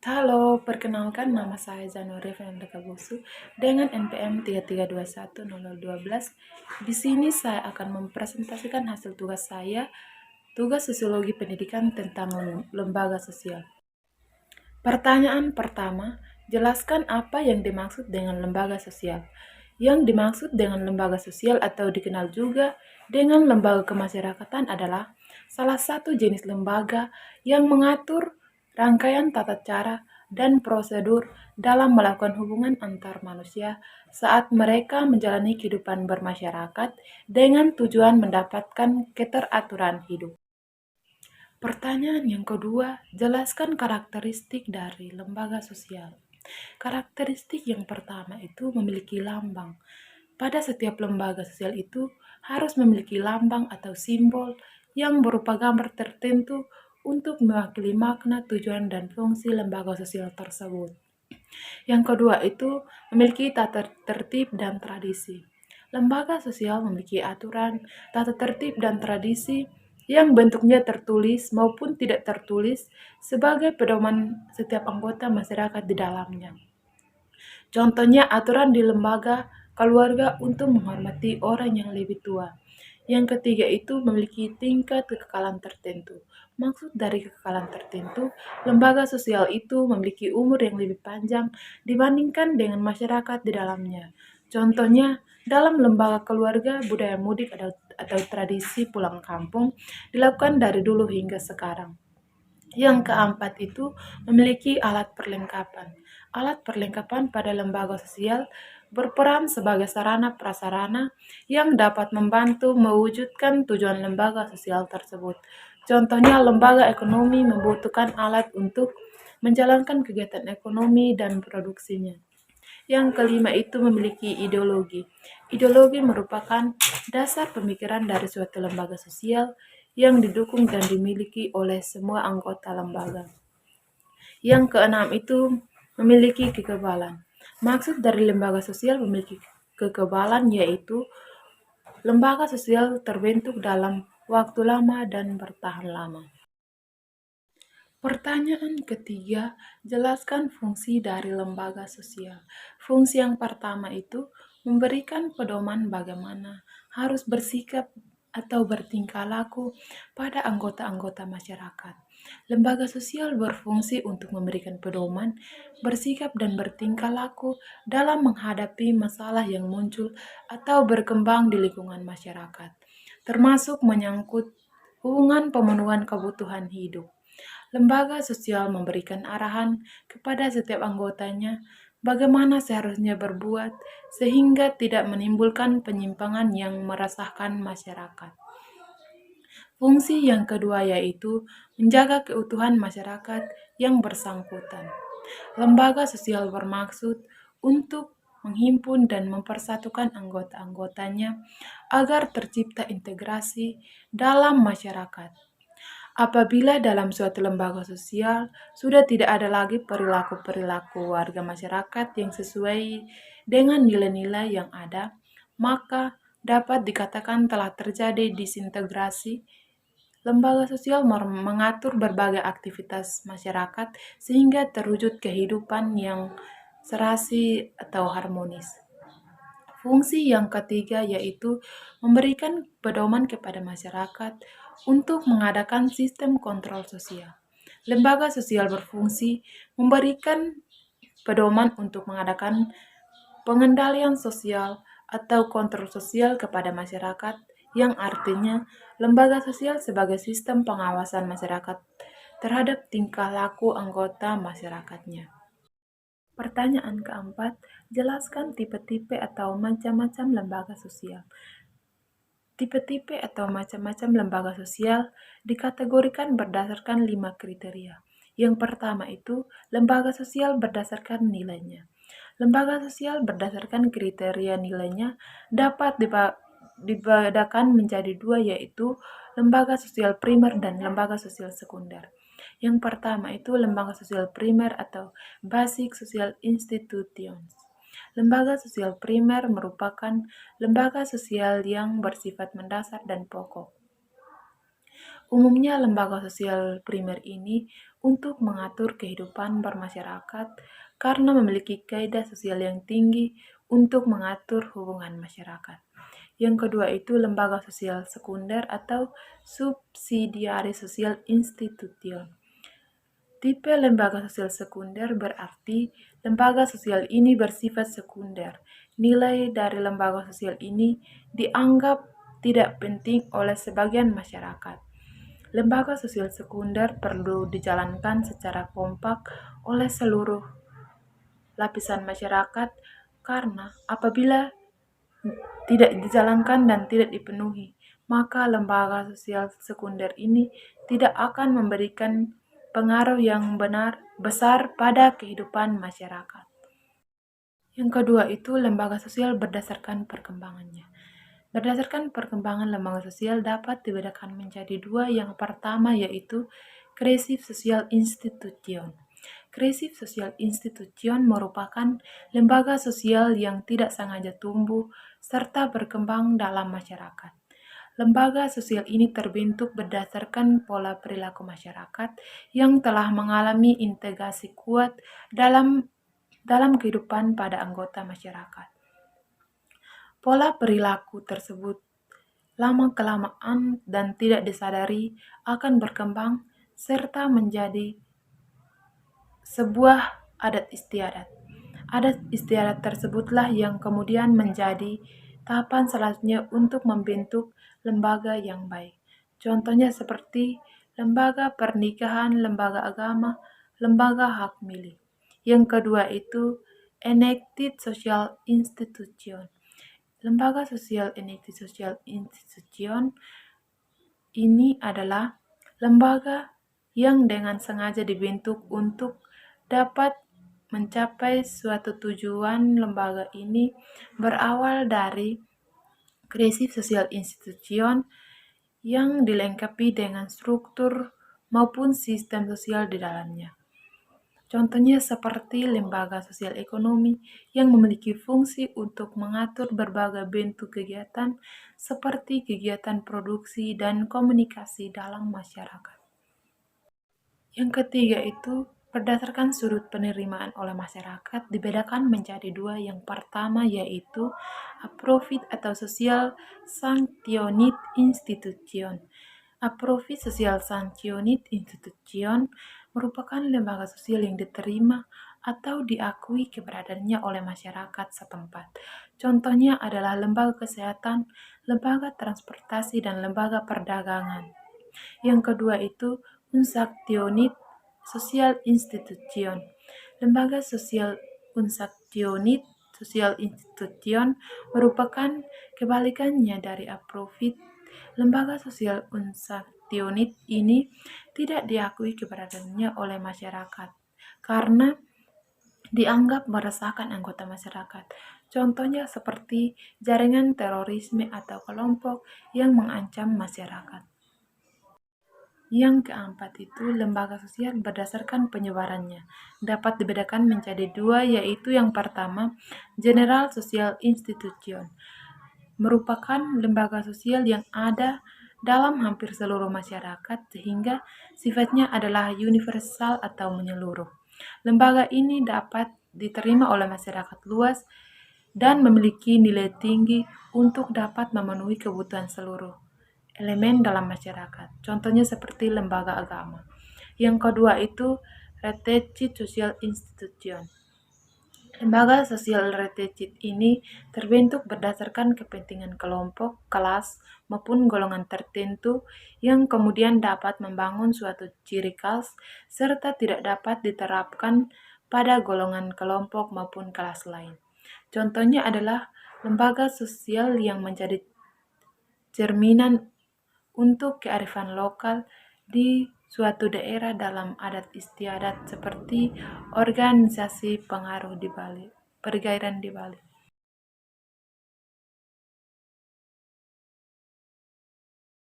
Halo, perkenalkan nama saya Zanuri Fernanda Kabusu dengan NPM 33210012. Di sini saya akan mempresentasikan hasil tugas saya, tugas sosiologi pendidikan tentang lembaga sosial. Pertanyaan pertama, jelaskan apa yang dimaksud dengan lembaga sosial. Yang dimaksud dengan lembaga sosial atau dikenal juga dengan lembaga kemasyarakatan adalah salah satu jenis lembaga yang mengatur rangkaian tata cara dan prosedur dalam melakukan hubungan antar manusia saat mereka menjalani kehidupan bermasyarakat dengan tujuan mendapatkan keteraturan hidup. Pertanyaan yang kedua, jelaskan karakteristik dari lembaga sosial. Karakteristik yang pertama itu memiliki lambang. Pada setiap lembaga sosial itu harus memiliki lambang atau simbol yang berupa gambar tertentu untuk mewakili makna, tujuan, dan fungsi lembaga sosial tersebut. Yang kedua itu memiliki tata tertib dan tradisi. Lembaga sosial memiliki aturan, tata tertib, dan tradisi yang bentuknya tertulis maupun tidak tertulis sebagai pedoman setiap anggota masyarakat di dalamnya. Contohnya aturan di lembaga keluarga untuk menghormati orang yang lebih tua. Yang ketiga itu memiliki tingkat kekekalan tertentu. Maksud dari kekekalan tertentu, lembaga sosial itu memiliki umur yang lebih panjang dibandingkan dengan masyarakat di dalamnya. Contohnya, dalam lembaga keluarga, budaya mudik atau tradisi pulang kampung dilakukan dari dulu hingga sekarang. Yang keempat itu memiliki alat perlengkapan. Alat perlengkapan pada lembaga sosial berperan sebagai sarana prasarana yang dapat membantu mewujudkan tujuan lembaga sosial tersebut. Contohnya, lembaga ekonomi membutuhkan alat untuk menjalankan kegiatan ekonomi dan produksinya. Yang kelima itu memiliki ideologi. Ideologi merupakan dasar pemikiran dari suatu lembaga sosial yang didukung dan dimiliki oleh semua anggota lembaga. Yang keenam itu memiliki kekebalan. Maksud dari lembaga sosial memiliki kekebalan yaitu lembaga sosial terbentuk dalam waktu lama dan bertahan lama. Pertanyaan ketiga, jelaskan fungsi dari lembaga sosial. Fungsi yang pertama itu memberikan pedoman bagaimana harus bersikap atau bertingkah laku pada anggota-anggota masyarakat. Lembaga sosial berfungsi untuk memberikan pedoman, bersikap dan bertingkah laku dalam menghadapi masalah yang muncul atau berkembang di lingkungan masyarakat, termasuk menyangkut hubungan pemenuhan kebutuhan hidup. Lembaga sosial memberikan arahan kepada setiap anggotanya bagaimana seharusnya berbuat sehingga tidak menimbulkan penyimpangan yang meresahkan masyarakat. Fungsi yang kedua yaitu menjaga keutuhan masyarakat yang bersangkutan. Lembaga sosial bermaksud untuk menghimpun dan mempersatukan anggota-anggotanya agar tercipta integrasi dalam masyarakat. Apabila dalam suatu lembaga sosial sudah tidak ada lagi perilaku-perilaku warga masyarakat yang sesuai dengan nilai-nilai yang ada, maka dapat dikatakan telah terjadi disintegrasi. Lembaga sosial mengatur berbagai aktivitas masyarakat sehingga terwujud kehidupan yang serasi atau harmonis. Fungsi yang ketiga yaitu memberikan pedoman kepada masyarakat untuk mengadakan sistem kontrol sosial. Lembaga sosial berfungsi memberikan pedoman untuk mengadakan pengendalian sosial atau kontrol sosial kepada masyarakat, yang artinya lembaga sosial sebagai sistem pengawasan masyarakat terhadap tingkah laku anggota masyarakatnya. Pertanyaan keempat, jelaskan tipe-tipe atau macam-macam lembaga sosial. Tipe-tipe atau macam-macam lembaga sosial dikategorikan berdasarkan 5 kriteria. Yang pertama itu, lembaga sosial berdasarkan nilainya. Lembaga sosial berdasarkan kriteria nilainya dapat dibedakan menjadi dua, yaitu lembaga sosial primer dan lembaga sosial sekunder. Yang pertama itu lembaga sosial primer atau basic social institutions. Lembaga sosial primer merupakan lembaga sosial yang bersifat mendasar dan pokok. Umumnya lembaga sosial primer ini untuk mengatur kehidupan bermasyarakat karena memiliki kaidah sosial yang tinggi untuk mengatur hubungan masyarakat. Yang kedua itu lembaga sosial sekunder atau subsidiary social institution. Tipe lembaga sosial sekunder berarti lembaga sosial ini bersifat sekunder. Nilai dari lembaga sosial ini dianggap tidak penting oleh sebagian masyarakat. Lembaga sosial sekunder perlu dijalankan secara kompak oleh seluruh lapisan masyarakat karena apabila tidak dijalankan dan tidak dipenuhi, maka lembaga sosial sekunder ini tidak akan memberikan pengaruh yang besar pada kehidupan masyarakat. Yang kedua itu lembaga sosial berdasarkan perkembangannya. Berdasarkan perkembangan lembaga sosial dapat dibedakan menjadi dua. Yang pertama yaitu Cohesive Social Institution. Cohesive Social Institution merupakan lembaga sosial yang tidak sengaja tumbuh serta berkembang dalam masyarakat. Lembaga sosial ini terbentuk berdasarkan pola perilaku masyarakat yang telah mengalami integrasi kuat dalam kehidupan pada anggota masyarakat. Pola perilaku tersebut lama-kelamaan dan tidak disadari akan berkembang serta menjadi sebuah adat istiadat. Adat istiadat tersebutlah yang kemudian menjadi tahapan selanjutnya untuk membentuk lembaga yang baik. Contohnya seperti lembaga pernikahan, lembaga agama, lembaga hak milik. Yang kedua itu enacted social institution. Lembaga sosial enacted social institution ini adalah lembaga yang dengan sengaja dibentuk untuk dapat mencapai suatu tujuan. Lembaga ini berawal dari Cohesive Social Institution yang dilengkapi dengan struktur maupun sistem sosial di dalamnya. Contohnya seperti lembaga sosial ekonomi yang memiliki fungsi untuk mengatur berbagai bentuk kegiatan seperti kegiatan produksi dan komunikasi dalam masyarakat. Yang ketiga itu berdasarkan sudut penerimaan oleh masyarakat dibedakan menjadi dua. Yang pertama yaitu Profit atau Social Sanctioned Institution. Profit Social Sanctioned Institution merupakan lembaga sosial yang diterima atau diakui keberadaannya oleh masyarakat setempat. Contohnya adalah lembaga kesehatan, lembaga transportasi, dan lembaga perdagangan. Yang kedua itu Unsactioned Social Institution. Lembaga sosial Unsactioned Social Institution merupakan kebalikannya dari Profit. Lembaga sosial Unsactioned ini tidak diakui keberadaannya oleh masyarakat karena dianggap meresahkan anggota masyarakat. Contohnya seperti jaringan terorisme atau kelompok yang mengancam masyarakat. Yang keempat itu lembaga sosial berdasarkan penyebarannya. Dapat dibedakan menjadi dua, yaitu yang pertama General Social Institution. Merupakan lembaga sosial yang ada dalam hampir seluruh masyarakat sehingga sifatnya adalah universal atau menyeluruh. Lembaga ini dapat diterima oleh masyarakat luas dan memiliki nilai tinggi untuk dapat memenuhi kebutuhan seluruh elemen dalam masyarakat. Contohnya seperti lembaga agama. Yang kedua itu Related Social Institution. Lembaga sosial related ini terbentuk berdasarkan kepentingan kelompok, kelas, maupun golongan tertentu yang kemudian dapat membangun suatu ciri khas serta tidak dapat diterapkan pada golongan kelompok maupun kelas lain. Contohnya adalah lembaga sosial yang menjadi cerminan untuk kearifan lokal di suatu daerah dalam adat istiadat seperti organisasi pengaruh di Bali, pergairan di Bali.